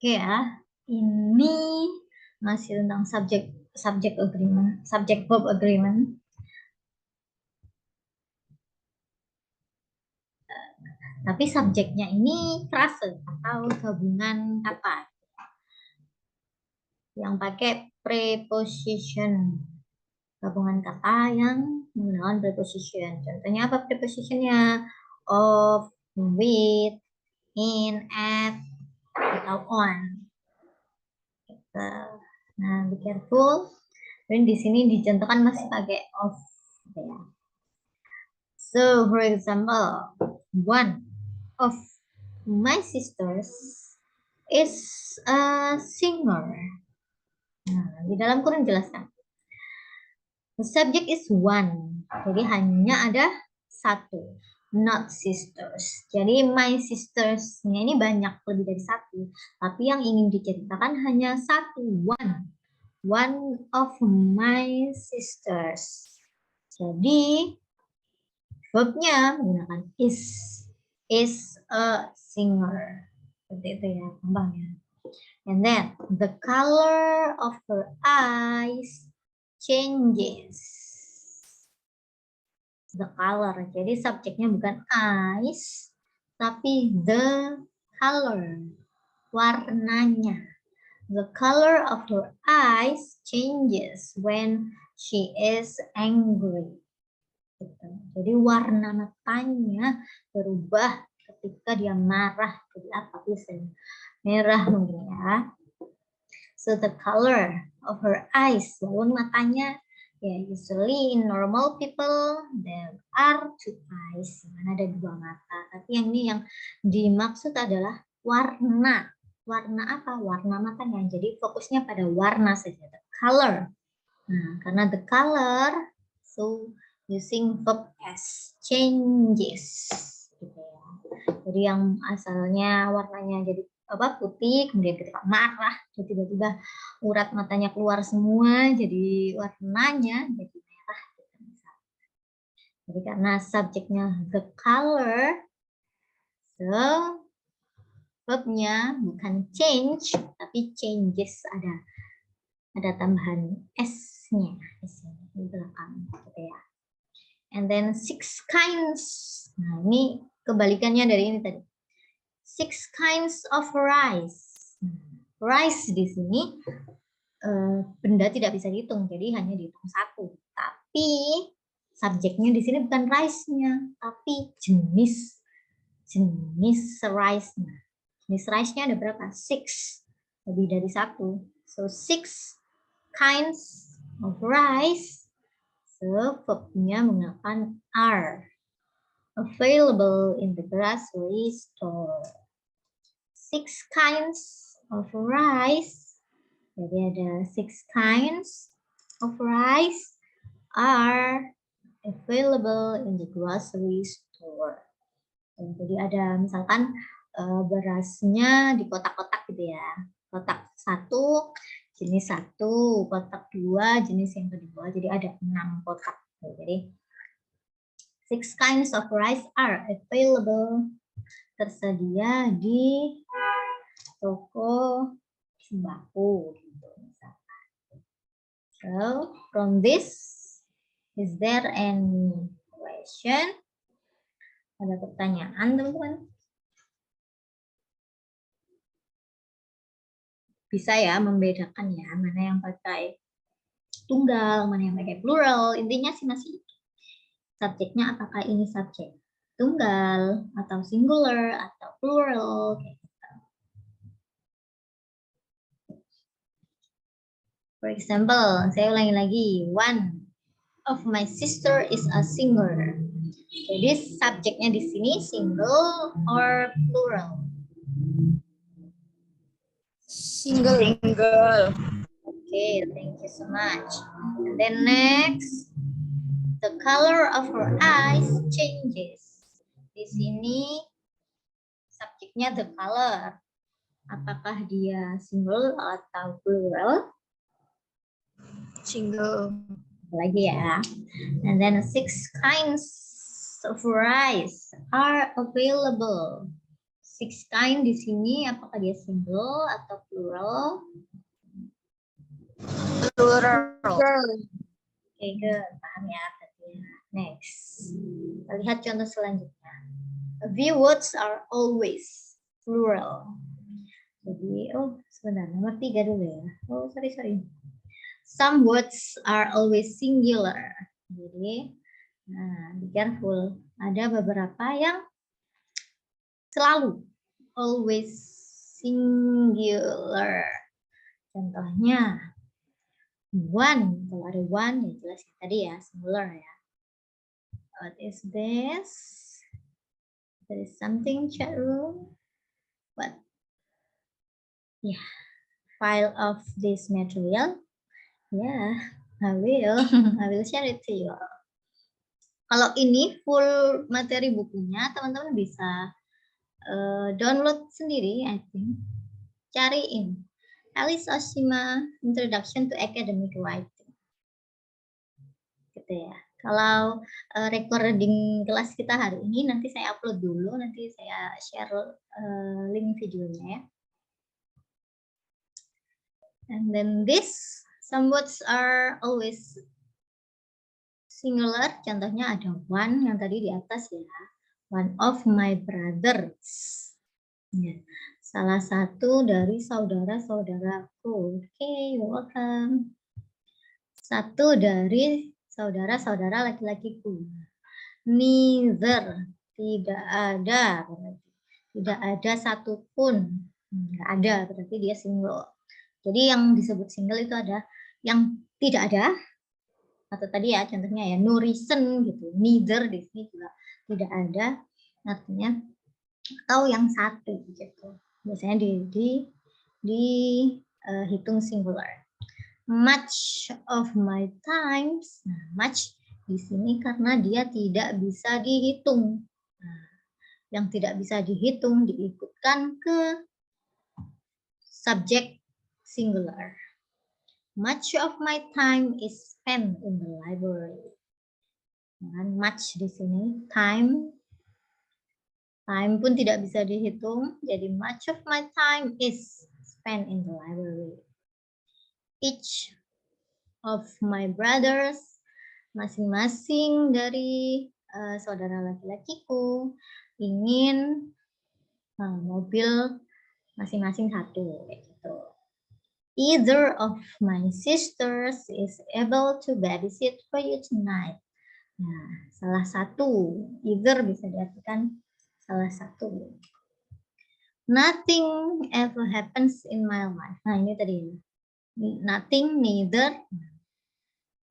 Oke ya, ini masih tentang subject agreement, subject verb agreement. Tapi subjeknya ini frase atau gabungan kata yang pakai preposition. Gabungan kata yang menggunakan preposition. Contohnya apa prepositionnya? Of, with, in, at, atau on. Nah, be careful. Dan di sini dicontohkan masih pakai of. Ya. So, for example, one of my sisters is a singer. Nah, di dalam kurung jelaskan. The subject is one. Jadi hanya ada satu. Not sisters. Jadi my sisters-nya ini banyak, lebih dari satu. Tapi yang ingin diceritakan hanya satu. One. One of my sisters. Jadi verbnya menggunakan is a singer. Seperti itu ya, kembangnya. And then the color of her eyes changes. The color. Jadi subjeknya bukan eyes, tapi the color. Warnanya. The color of her eyes changes when she is angry. Jadi warna matanya berubah ketika dia marah. Jadi apa tulisannya? Merah mungkin ya. So the color of her eyes, walaupun matanya ya usually in normal people there are two eyes, mana ada dua mata. Tapi yang ini yang dimaksud adalah warna. Warna apa? Warna matanya. Jadi fokusnya pada warna saja. The color. Nah, karena the color, so using verb as changes. Gitu ya. Jadi yang asalnya warnanya jadi apa putih, kemudian ketika marah, tiba-tiba urat matanya keluar semua, jadi warnanya jadi merah. Jadi karena subjeknya the color, so verbnya bukan change, tapi changes, ada tambahan s-nya di belakang, gitu ya. And then six kinds. Nah, ini kebalikannya dari ini tadi. Six kinds of rice. Rice di sini benda tidak bisa dihitung, jadi hanya dihitung satu. Tapi subjeknya di sini bukan rice-nya, tapi jenis rice-nya. Jenis rice-nya ada berapa? Six, lebih dari satu. So six kinds of rice. So verbnya menggunakan are. Available in the grocery store. Six kinds of rice. Jadi ada six kinds of rice are available in the grocery store. Jadi ada misalkan berasnya di kotak-kotak gitu ya. Kotak satu, jenis satu, kotak dua, jenis yang kedua. Jadi ada 6 kotak. Jadi six kinds of rice are available, tersedia di toko sembako gitu misalkan. So from this, is there any question? Ada pertanyaan teman-teman? Bisa ya membedakan ya mana yang pakai tunggal, mana yang pakai plural. Intinya sih masih subjeknya apakah ini subjek tunggal atau singular atau plural kayak gitu. For example, saya ulangi lagi. One of my sister is a singer. Jadi subjeknya di sini single or plural? Single. Okay, thank you so much. And then next, the color of her eyes changes. Di sini subjeknya the color. Apakah dia single atau plural? Single. Lagi ya. And then six kinds of rice are available. Six kind di sini apakah dia single atau plural? Plural. Oke, good. Paham ya berarti. Next. Kita lihat contoh selanjutnya. A few words are always plural. Jadi, sebentar, nomor 3 dulu ya. Sorry. Some words are always singular. Jadi, be careful. Ada beberapa yang selalu always singular. Contohnya, one. Kalau ada one, ya jelas tadi ya, singular ya. What is this? There is something chat room. What? Yeah, file of this material. Yeah, I will. I will share it to you. Kalau ini full materi bukunya, teman-teman bisa download sendiri, I think. Cariin. Alice Oshima, Introduction to Academic Writing. Gitu ya. Kalau recording kelas kita hari ini, nanti saya upload dulu, nanti saya share link videonya ya. And then this, some words are always singular. Contohnya ada one yang tadi di atas ya. One of my brothers. Ya. Salah satu dari saudara-saudaraku. Oke, you're welcome. Satu dari saudara-saudara laki-lakiku. Neither. Tidak ada. Tidak ada satupun. Nggak ada, berarti dia single. Jadi yang disebut single itu ada yang tidak ada, atau tadi ya contohnya ya no reason gitu, neither di sini juga tidak ada, artinya atau yang satu gitu. Biasanya dihitung singular. Much of my times, nah, much di sini karena dia tidak bisa dihitung. Nah, yang tidak bisa dihitung diikutkan ke subjek singular. Much of my time is spent in the library. Dan much di sini, time pun tidak bisa dihitung. Jadi much of my time is spent in the library. Each of my brothers, masing-masing dari saudara laki-lakiku ingin mobil masing-masing satu, gitu. Either of my sisters is able to babysit for you tonight. Nah, salah satu. Either bisa diartikan salah satu. Nothing ever happens in my life. Nah, ini tadi. Nothing, neither.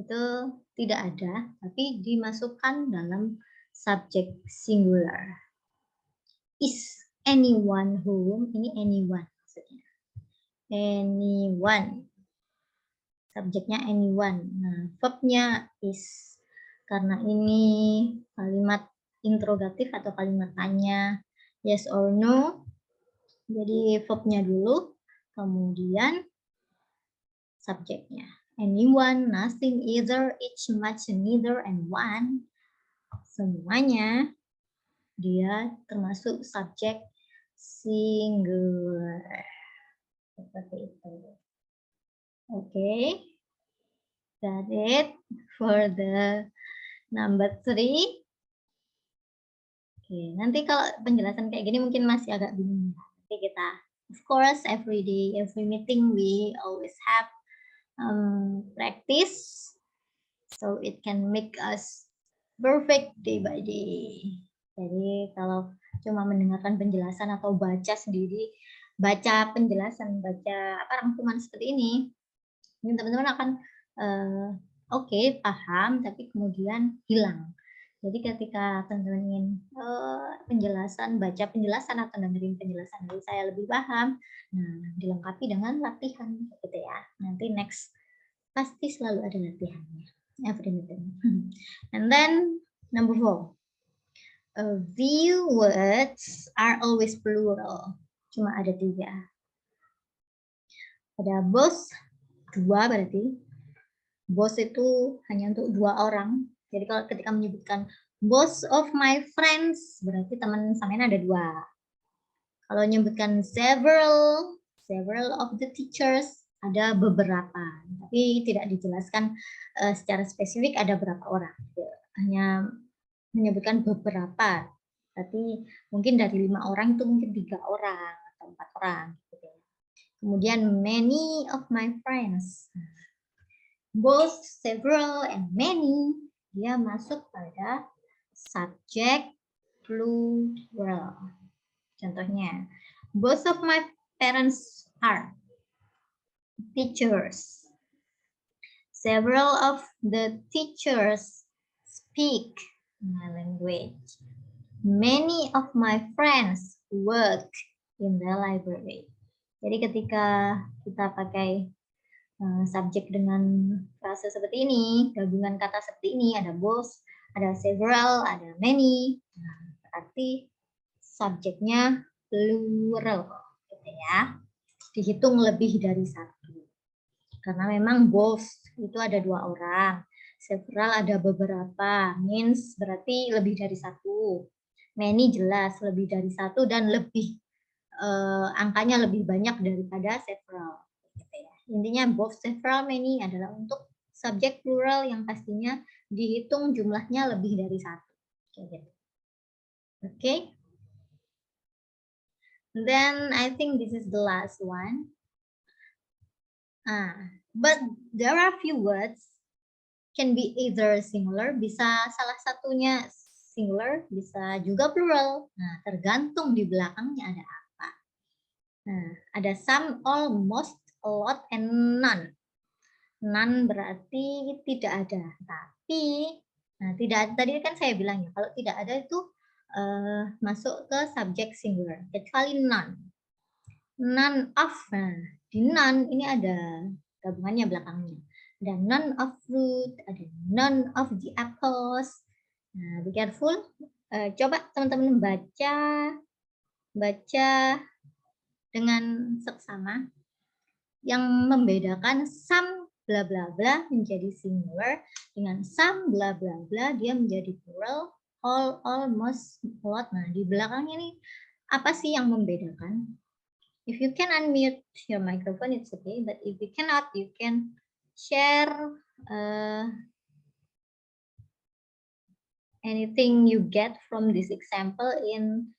Itu tidak ada, tapi dimasukkan dalam subjek singular. Is anyone home? Ini anyone maksudnya. Anyone. Subjeknya anyone. Nah, verbnya is. Karena ini kalimat interrogatif atau kalimat tanya yes or no. Jadi verbnya dulu, kemudian subjeknya. Anyone, nothing, either, each, much, neither, and one. Semuanya dia termasuk subjek singular. Seperti itu. Okay, got it for the number 3. Oke, nanti kalau penjelasan kayak gini mungkin masih agak bingung. Nanti kita, of course, every day, every meeting, we always have practice, so it can make us perfect day by day. Jadi kalau cuma mendengarkan penjelasan atau baca sendiri, baca penjelasan, baca rangkuman seperti ini teman-teman akan oke, paham, tapi kemudian hilang. Jadi ketika teman-teman ingin penjelasan, baca penjelasan atau dengerin penjelasan dari saya lebih paham, nah dilengkapi dengan latihan gitu ya. Nanti next pasti selalu ada latihannya. Every meeting. And then number 4. Few words are always plural. Cuma ada 3. Ada both, 2 berarti. Both itu hanya untuk 2 orang. Jadi kalau ketika menyebutkan both of my friends, berarti teman sampean ada 2. Kalau menyebutkan several of the teachers, ada beberapa, tapi tidak dijelaskan secara spesifik ada berapa orang. Hanya menyebutkan beberapa, tapi mungkin dari 5 orang itu mungkin 3 orang atau 4 orang. Gitu. Kemudian many of my friends, both, several, and many, dia masuk pada subjek plural. Contohnya, both of my parents are teachers. Several of the teachers speak my language. Many of my friends work in the library. Jadi ketika kita pakai subjek dengan frase seperti ini, gabungan kata seperti ini, ada both, ada several, ada many, berarti subjeknya plural, gitu ya. Dihitung lebih dari satu. Karena memang both itu ada 2 orang, several ada beberapa, means berarti lebih dari satu. Many jelas lebih dari satu dan lebih angkanya lebih banyak daripada several. Gitu ya. Intinya both, several, many adalah untuk subjek plural yang pastinya dihitung jumlahnya lebih dari satu. Gitu. Okay. Then I think this is the last one. But there are few words can be either singular, bisa salah satunya singular, bisa juga plural. Nah, tergantung di belakangnya ada apa. Nah, ada some, all, most, a lot, and none. None berarti tidak ada. Tapi, nah tidak tadi kan saya bilang ya, kalau tidak ada itu masuk ke subjek singular, kecuali none. None of, nah di none ini ada gabungannya belakangnya. Ada none of fruit, ada none of the apples. Nah, be careful. Coba teman-teman baca dengan seksama yang membedakan some bla bla bla menjadi singular dengan some bla bla bla dia menjadi plural, all, almost, lot. Nah, di belakangnya nih apa sih yang membedakan? If you can unmute your microphone, it's okay. But if you cannot, you can share anything you get from this example in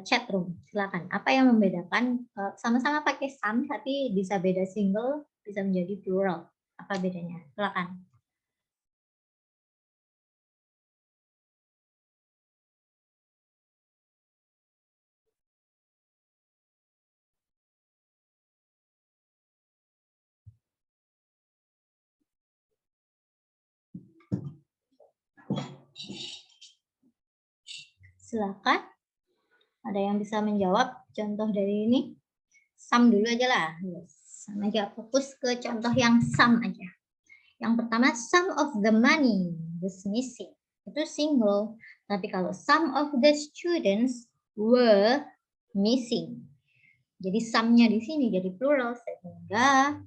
chat room. Silakan. Apa yang membedakan? Sama-sama pakai some, tapi bisa beda single, bisa menjadi plural. Apa bedanya? Silakan. Silakan. Ada yang bisa menjawab contoh dari ini? Some dulu aja lah. Sama aja, fokus ke contoh yang some aja. Yang pertama, some of the money was missing. Itu single. Tapi kalau some of the students were missing. Jadi some-nya di sini jadi plural sehingga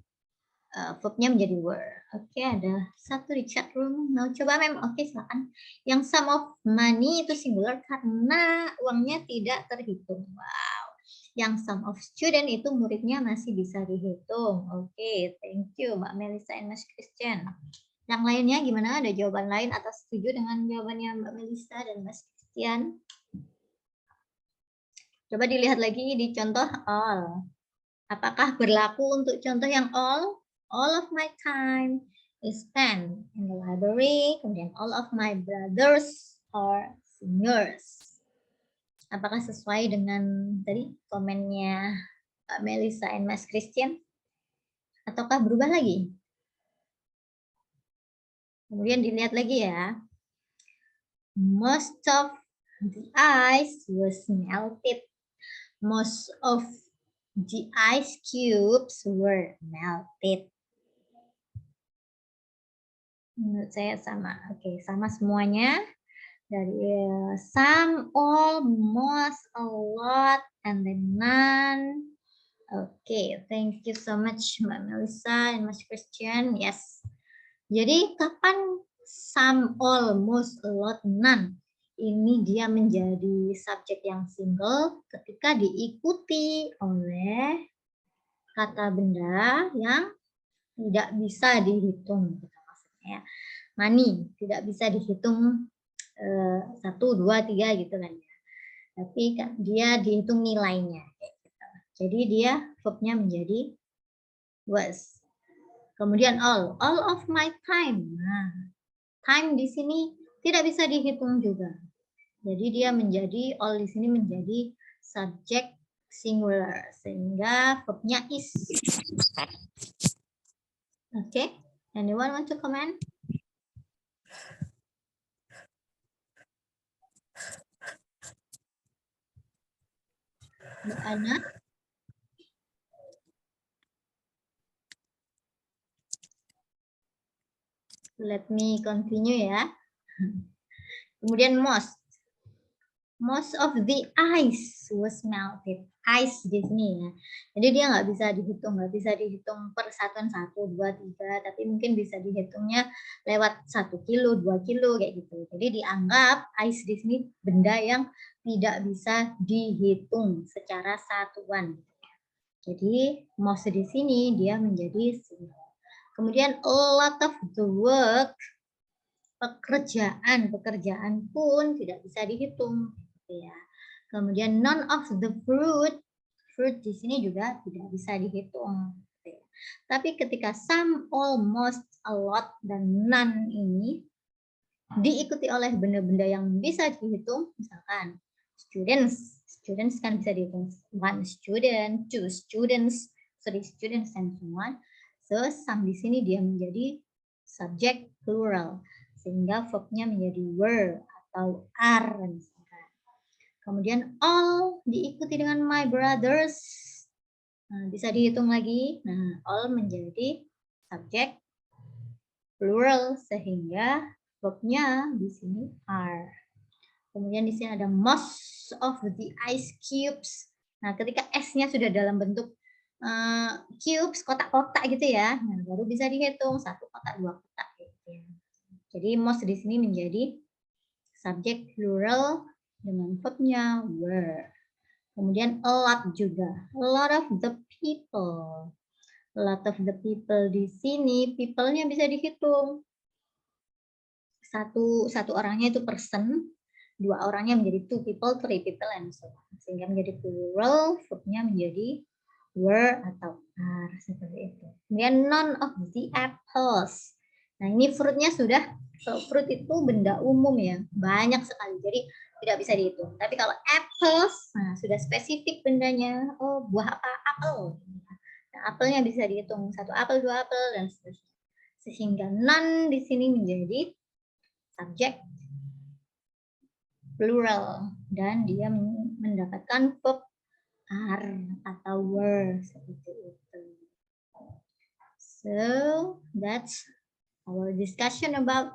verb-nya menjadi were. Oke, ada satu di chat room. Mau coba mem? Oke, silakan. Yang sum of money itu singular karena uangnya tidak terhitung. Wow. Yang sum of student itu muridnya masih bisa dihitung. Oke, thank you Mbak Melissa and Mas Christian. Yang lainnya gimana? Ada jawaban lain atau setuju dengan jawabannya Mbak Melissa dan Mas Christian? Coba dilihat lagi di contoh all. Apakah berlaku untuk contoh yang all? All of my time is spent in the library. Kemudian all of my brothers are seniors. Apakah sesuai dengan tadi komennya Mbak Melissa and Mas Christian? Ataukah berubah lagi? Kemudian dilihat lagi ya. Most of the ice was melted. Most of the ice cubes were melted. Menurut saya sama. Oke, sama semuanya. Dari some, all, most, a lot, and then none. Oke, thank you so much Mbak Melissa and Mas Christian. Yes. Jadi kapan some, all, most, a lot, none ini dia menjadi subjek yang single ketika diikuti oleh kata benda yang tidak bisa dihitung. Maksudnya money tidak bisa dihitung 1, 2, 3 gitu kan ya. Tapi dia dihitung nilainya. Jadi dia verbnya menjadi was. Kemudian all of my time. Nah, time di sini tidak bisa dihitung juga. Jadi dia menjadi all di sini menjadi subjek singular sehingga verbnya is. Okay, anyone want to comment? Mbak Ana? Let me continue ya. Kemudian most of the ice was melted. Ice di sini ya. Jadi dia nggak bisa dihitung per satuan 1, 2, 3, tapi mungkin bisa dihitungnya lewat 1 kilo, 2 kilo kayak gitu. Jadi dianggap ice di sini benda yang tidak bisa dihitung secara satuan. Jadi most di sini dia menjadi single. Kemudian a lot of the work, pekerjaan pun tidak bisa dihitung. Ya. Kemudian none of the fruit di sini juga tidak bisa dihitung. Ya. Tapi ketika some, almost, a lot, dan none ini diikuti oleh benda-benda yang bisa dihitung, misalkan students kan bisa dihitung 1 student, 2 students, 3 students, and so on. So some di sini dia menjadi subjek plural sehingga verbnya menjadi were atau are. Kemudian all diikuti dengan my brothers. Nah, bisa dihitung lagi. Nah, all menjadi subjek plural sehingga verbnya di sini are. Kemudian di sini ada most of the ice cubes. Nah, ketika S-nya sudah dalam bentuk cubes, kotak-kotak gitu ya, nah, baru bisa dihitung 1 kotak, 2 kotak. Gitu ya. Jadi most di sini menjadi subjek plural dengan verbnya were. Kemudian a lot juga. A lot of the people. A lot of the people di sini, people-nya bisa dihitung. Satu orangnya itu person, 2 orangnya menjadi 2 people, 3 people, and so on. Sehingga menjadi plural, verbnya menjadi were atau are, seperti itu. Kemudian none of the apples. Nah, ini fruitnya sudah, fruit itu benda umum ya, banyak sekali. Jadi tidak bisa dihitung. Tapi kalau apples, nah sudah spesifik bendanya. Oh, buah apa? Apel. Nah, apelnya bisa dihitung 1 apel, 2 apel, dan seterusnya. Sehingga none di sini menjadi subjek plural dan dia mendapatkan verb are atau were seperti itu. So that's our discussion about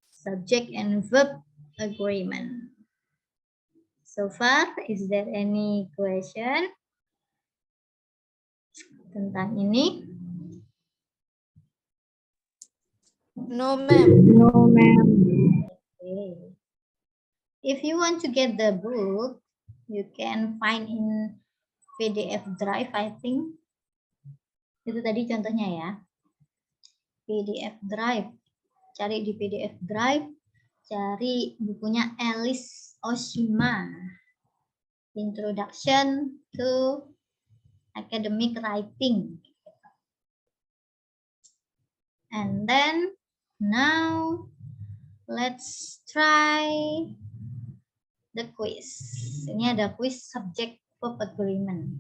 subject and verb agreement. So far, is there any question tentang ini? No, ma'am. No, ma'am. Okay. If you want to get the book, you can find in PDF Drive, I think. Itu tadi contohnya ya. PDF Drive. Cari di PDF Drive, cari bukunya Alice Oshima. Introduction to Academic Writing. And then now let's try the quiz. Ini ada quiz subject verb agreement.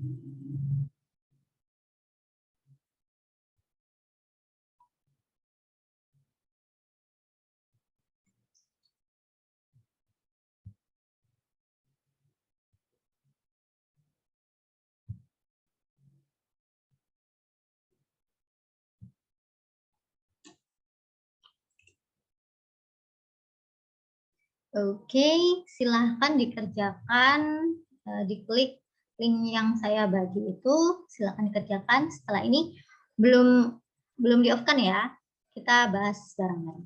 Oke, silahkan dikerjakan, diklik link yang saya bagi itu, silahkan dikerjakan. Setelah ini belum di off kan ya, kita bahas bareng-bareng.